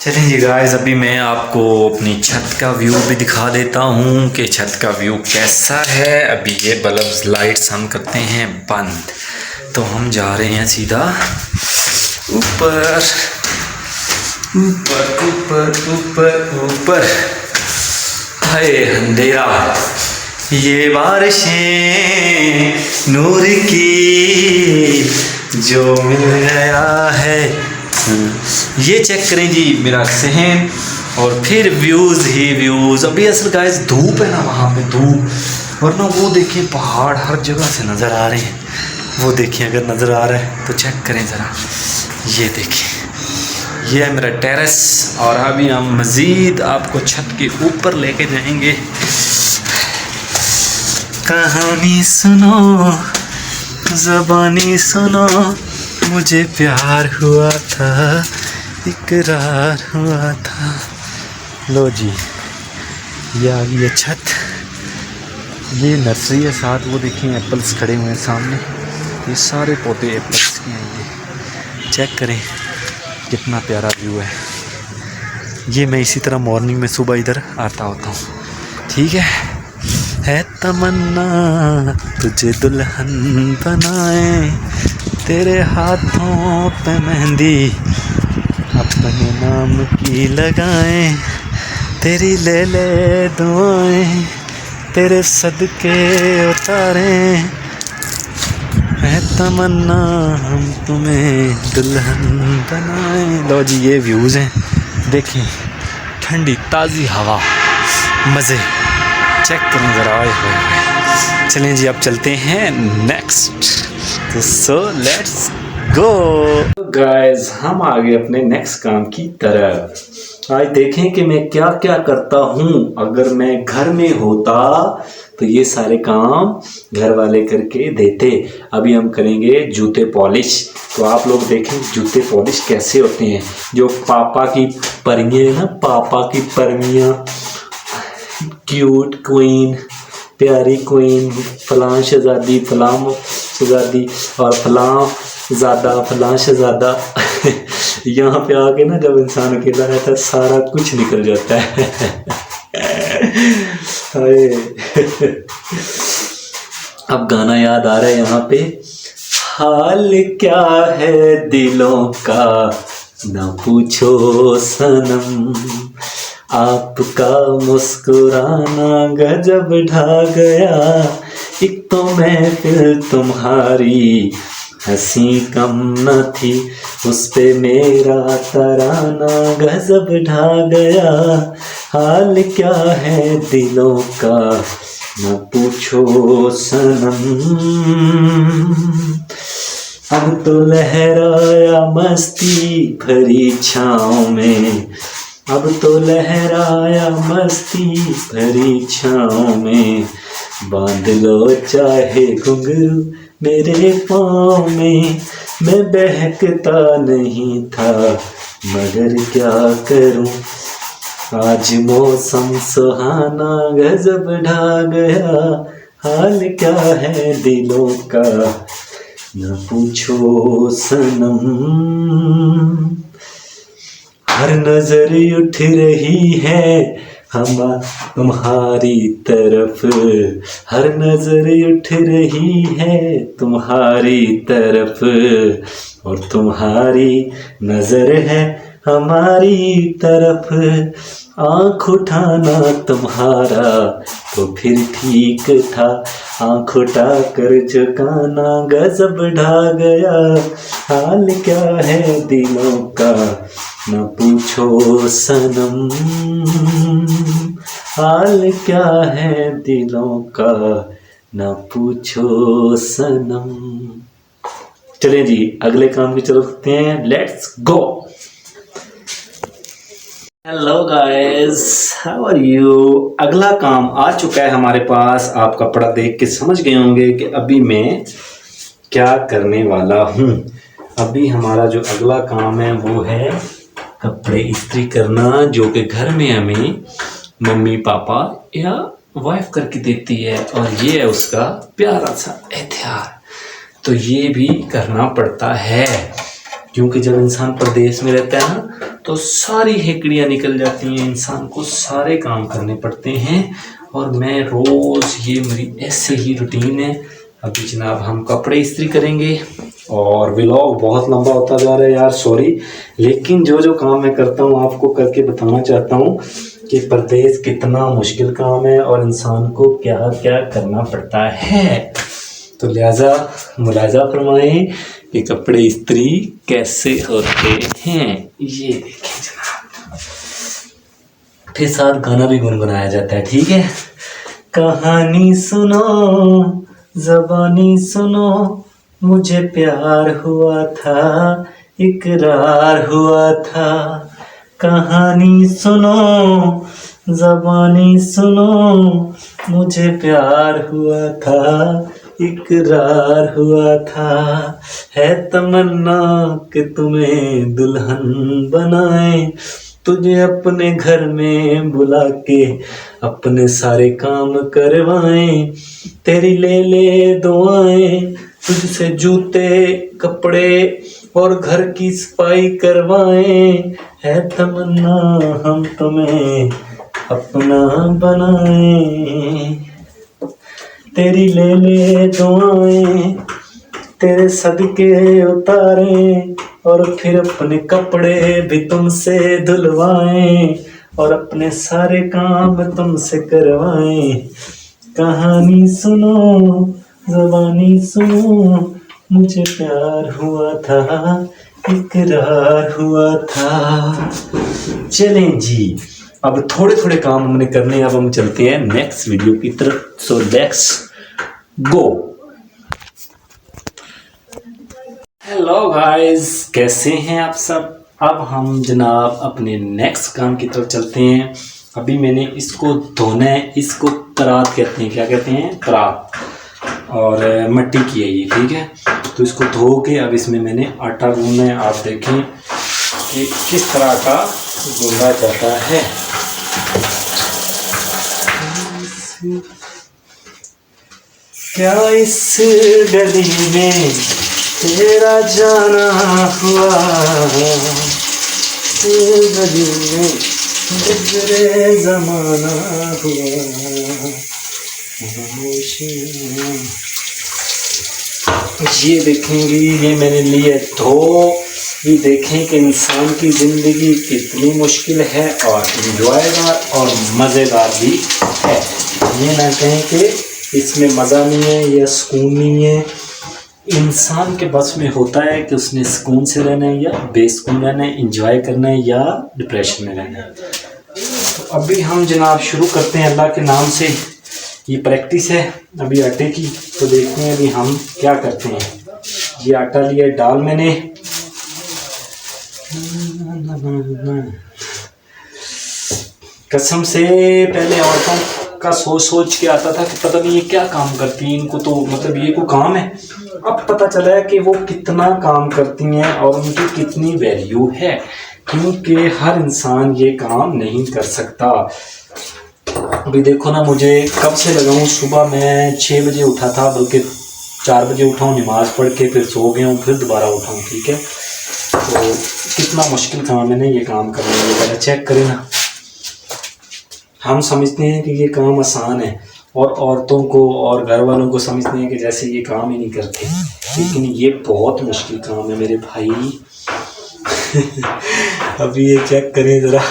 चलिए जी गाइस, अभी मैं आपको अपनी छत का व्यू भी दिखा देता हूँ कि छत का व्यू कैसा है। अभी ये बल्ब लाइट्स हम करते हैं बंद, तो हम जा रहे हैं सीधा ऊपर ऊपर ऊपर ऊपर ऊपर। हाय अंधेरा, ये बारिशें नूर की जो मिल गया है। ये चेक करें जी मेरा सहन, और फिर व्यूज़ ही व्यूज़। अभी असल गाइस धूप है ना, वहाँ पे धूप, वरना वो देखिए पहाड़ हर जगह से नज़र आ रहे हैं। वो देखिए, अगर नज़र आ रहा है तो चेक करें ज़रा। ये देखिए, ये है मेरा टेरेस, और अभी हम मज़ीद आपको छत के ऊपर लेके जाएंगे। कहानी सुनो, ज़बानी सुनो, मुझे प्यार हुआ था, इकरार हुआ था। लो जी, ये आ गई है छत। ये नर्सरी है, साथ वो देखिए एप्पल्स खड़े हुए हैं सामने। ये सारे पौधे एप्पल्स के हैं। ये चेक करें कितना प्यारा व्यू है। ये मैं इसी तरह मॉर्निंग में सुबह इधर आता होता हूँ। ठीक है तमन्ना तुझे दुल्हन बनाए, तेरे हाथों पे मेहंदी अपने नाम की लगाएं, तेरी ले ले दुआएं तेरे सदके उतारें, है तमन्ना हम तुम्हें दुल्हन बनाएं। लो जी, ये व्यूज़ हैं, देखिए ठंडी ताज़ी हवा, मज़े चेक करें ज़रा। आए चलें जी, अब चलते हैं नेक्स्ट। तो सो लेट्स गो गाइस, हम आ गए अपने नेक्स्ट काम की तरफ। आज देखें कि मैं क्या क्या करता हूँ। अगर मैं घर में होता तो ये सारे काम घर वाले करके देते। अभी हम करेंगे जूते पॉलिश। तो आप लोग देखें जूते पॉलिश कैसे होते हैं। जो पापा की परियां है ना, पापा की परियां, क्यूट क्वीन, प्यारी क्वीन, फलां शहजादी, फलां शहजादी और फलां ज़्यादा, फलां शहजादा। यहाँ पे आके ना जब इंसान अकेला रहता है सारा कुछ निकल जाता है। अब गाना याद आ रहा है यहाँ पे। हाल क्या है दिलों का न पूछो सनम, आपका मुस्कुराना गजब ढा गया, एक तो महफिल तुम्हारी हंसी कम न थी, उस पे मेरा तराना गजब ढा गया। हाल क्या है दिलों का न पूछो सनम, अब तो लहराया मस्ती भरी छाँव में, अब तो लहराया मस्ती भरी छाँव में, बांध लो चाहे घुंघरू मेरे पाँव में, मैं बहकता नहीं था मगर क्या करूं, आज मौसम सुहाना गजब ढा गया। हाल क्या है दिलों का न पूछो सनम, हर नजर उठ रही है हम तुम्हारी तरफ, हर नजर उठ रही है तुम्हारी तरफ, और तुम्हारी नजर है हमारी तरफ, आँख उठाना तुम्हारा तो फिर ठीक था, आँख उठा कर झुकाना गजब ढा गया। हाल क्या है दिलों का न पूछो सनम, हाल क्या है दिलों का न पूछो सनम। चलिए जी, अगले काम की तरफ चलते हैं। Let's go. Hello guys, how are you. अगला काम आ चुका है हमारे पास। आप कपड़ा देख के समझ गए होंगे कि अभी मैं क्या करने वाला हूँ। अभी हमारा जो अगला काम है वो है कपड़े इस्त्री करना, जो कि घर में हमें मम्मी पापा या वाइफ करके देती है, और ये है उसका प्यारा सा एहतियार। तो ये भी करना पड़ता है, क्योंकि जब इंसान प्रदेश में रहता है ना तो सारी हेकड़ियाँ निकल जाती हैं, इंसान को सारे काम करने पड़ते हैं। और मैं रोज़, ये मेरी ऐसे ही रूटीन है। अभी जनाब हम कपड़े इस्त्री करेंगे और व्लॉग बहुत लंबा होता जा रहा है यार, सॉरी। लेकिन जो जो काम मैं करता हूँ आपको करके बताना चाहता हूँ कि परदेश कितना मुश्किल काम है और इंसान को क्या क्या करना पड़ता है। तो लिहाजा मुलाजा फरमाएं कि कपड़े इस्त्री कैसे होते हैं। ये देखें जनाब, फिर साथ गाना भी गुनगुनाया जाता है, ठीक है। कहानी सुनो, ज़बानी सुनो, मुझे प्यार हुआ था, इकरार हुआ था। कहानी सुनो, ज़बानी सुनो, मुझे प्यार हुआ था, इकरार हुआ था। है तमन्ना कि तुम्हें दुल्हन बनाए, तुझे अपने घर में बुला के अपने सारे काम करवाएं। तेरी ले ले दुआएं, तुझसे जूते कपड़े और घर की सफाई करवाएं। है तमन्ना हम तुम्हें अपना बनाएं। तेरी ले ले दुआएं, तेरे सदके उतारें और फिर अपने कपड़े भी तुमसे धुलवाएं और अपने सारे काम तुमसे करवाएं। कहानी सुनो, ज़बानी सुनो, मुझे प्यार हुआ था, इकरार हुआ था। चलें जी, अब थोड़े थोड़े काम हमने करने हैं। अब हम चलते हैं नेक्स्ट वीडियो की तरफ। So let's go. Hello guys, कैसे हैं आप सब। अब हम जनाब अपने नेक्स्ट काम की तरफ चलते हैं। अभी मैंने इसको धोना है, इसको परात कहते हैं, क्या कहते हैं, परात, और मिट्टी की है ये, ठीक है। तो इसको धो के अब इसमें मैंने आटा गूंदना है। आप देखें कि किस तरह का गूंदा जाता है। क्या इस गली में तेरा जाना हुआ, इस गली में गुजरे जमाना हुआ। ये देखेंगे, ये मैंने लिए धो भी देखें कि इंसान की ज़िंदगी कितनी मुश्किल है और इंजॉयदार और मज़ेदार भी है। ये ना कहें कि इसमें मज़ा नहीं है या सुकून नहीं है। इंसान के बस में होता है कि उसने सुकून से रहना है या बेसुकून रहना है, इंजॉय करना है या डिप्रेशन में रहना है। तो अभी हम जनाब शुरू करते हैं अल्लाह के नाम से। ये प्रैक्टिस है अभी आटे की, तो देखते हैं अभी हम क्या करते हैं। ये आटा लिया डाल मैंने, कसम से पहले औरतों का सोच के आता था कि पता नहीं ये क्या काम करती हैं, इनको तो मतलब ये कोई काम है। अब पता चला है कि वो कितना काम करती हैं और उनकी कितनी वैल्यू है, क्योंकि हर इंसान ये काम नहीं कर सकता। अभी देखो ना, मुझे कब से लगा हूँ, सुबह मैं 6 बजे उठा था, बल्कि 4 बजे उठा हूँ, नमाज़ पढ़ के फिर सो गया हूँ, फिर दोबारा उठा हूँ, ठीक है। तो कितना मुश्किल काम है ना ये काम करना। ये पहले चेक करें ना, हम समझते हैं कि ये काम आसान है और औरतों को और घर वालों को समझते हैं कि जैसे ये काम ही नहीं करते, लेकिन ये बहुत मुश्किल काम है मेरे भाई। अभी ये चेक करें ज़रा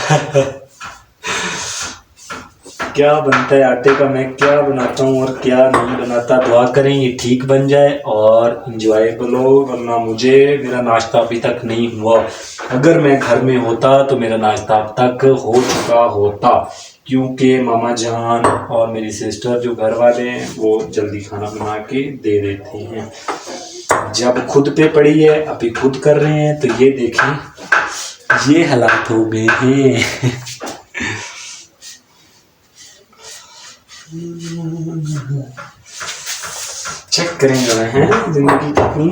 क्या बनता है आटे का, मैं क्या बनाता हूँ और क्या नहीं बनाता। दुआ करें ये ठीक बन जाए और इंजॉयबल हो, वरना मुझे मेरा नाश्ता अभी तक नहीं हुआ। अगर मैं घर में होता तो मेरा नाश्ता अब तक हो चुका होता, क्योंकि मामा जान और मेरी सिस्टर जो घर वाले हैं वो जल्दी खाना बना के दे देते हैं। जब खुद पे पड़ी है, अभी खुद कर रहे हैं, तो ये देखें ये हालात हो गए हैं। चेक करें जरा है जिंदगी कितनी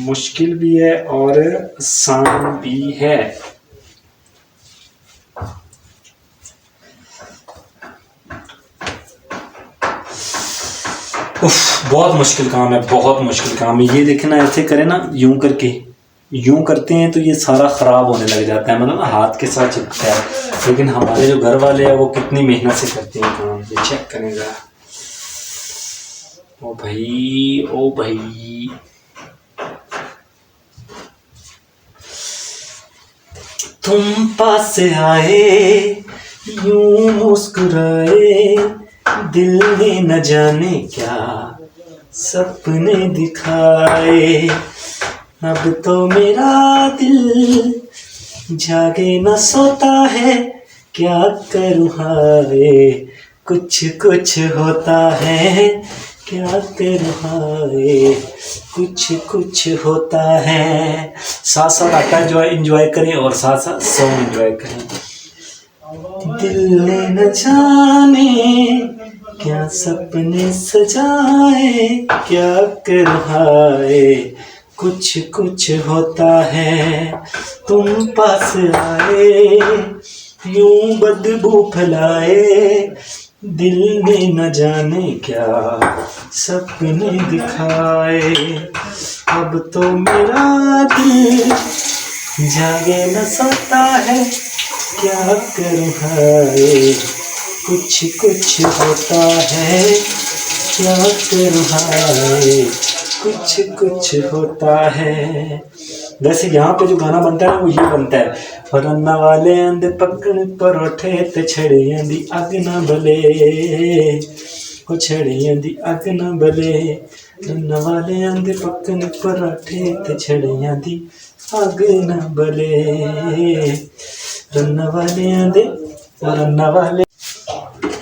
मुश्किल भी है और आसान भी है। उफ, बहुत मुश्किल काम है, बहुत मुश्किल काम है। ये देखना, ऐसे करें ना, यूं करके यूं करते हैं तो ये सारा ख़राब होने लग जाता है, मतलब ना हाथ के साथ चिपकता है। लेकिन हमारे जो घर वाले हैं वो कितनी मेहनत से करते हैं काम। ये चेक करें ज़रा। ओ भाई, ओ भाई, तुम पास आए यूं मुस्कुराए, दिल ने न जाने क्या सपने दिखाए। अब तो मेरा दिल जागे न सोता है, क्या करूँ हाय कुछ कुछ होता है, क्या करूँ हाय कुछ कुछ होता है। साथ साथ आटा जो है इंजॉय करें और साथ साथ सॉन्ग इंजॉय करें। दिल ने न जाने क्या सपने सजाए, क्या करूँ हाय कुछ कुछ होता है। तुम पास आए यूं बदबू फैलाए, दिल ने न जाने क्या सपने दिखाए। अब तो मेरा दिल जागे न सोता है, क्या करूँ हाय कुछ कुछ होता है, क्या करूँ हाय कुछ कुछ होता है। वैसे यहाँ पे जो गाना बनता है ना वो ये बनता है, रन्ना वाले अंदे पकड़ परोठे ते छड़ियां दी अग ना बले, ओ छड़ियां दी अग ना बले। रन्ना वाले अंदे पकड़ परोठे ते छड़ियां दी अग ना बले, रन्ना वाले अंदे रन्ना वाले।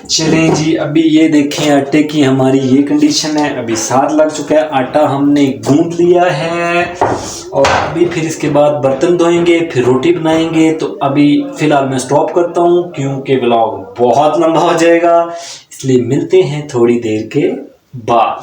चलें जी, अभी ये देखें आटे की हमारी ये कंडीशन है। अभी 7 लग चुका है, आटा हमने गूंद लिया है और अभी फिर इसके बाद बर्तन धोएंगे, फिर रोटी बनाएंगे। तो अभी फ़िलहाल मैं स्टॉप करता हूँ क्योंकि व्लॉग बहुत लंबा हो जाएगा, इसलिए मिलते हैं थोड़ी देर के बाद।